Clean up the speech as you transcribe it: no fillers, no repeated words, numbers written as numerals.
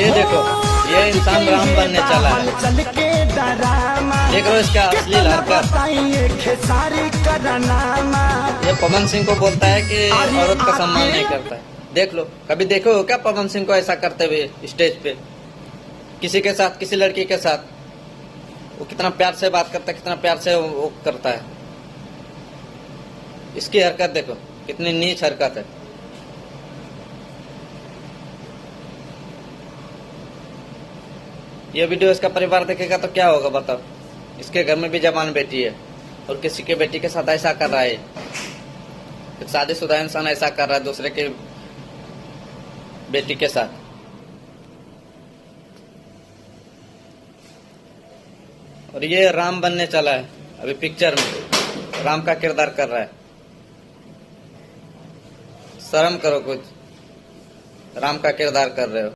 ये देखो, ये इंसान राम बनने चला है। देख रहे हो इसका असली हरकत। ये पवन सिंह को बोलता है कि औरत का सम्मान नहीं करता है। देख लो, कभी देखो हो क्या पवन सिंह को ऐसा करते हुए स्टेज पे किसी के साथ, किसी लड़की के साथ? वो कितना प्यार से बात करता है, कितना प्यार से वो करता है। इसकी हरकत देखो, कितनी नीच हरकत है। ये वीडियो इसका परिवार देखेगा तो क्या होगा बताओ। इसके घर में भी जवान बेटी है और किसी के बेटी के साथ ऐसा कर रहा है। एक शादीशुदा इंसान ऐसा कर रहा है दूसरे के बेटी के साथ। और ये राम बनने चला है, अभी पिक्चर में राम का किरदार कर रहा है। शर्म करो कुछ, राम का किरदार कर रहे हो।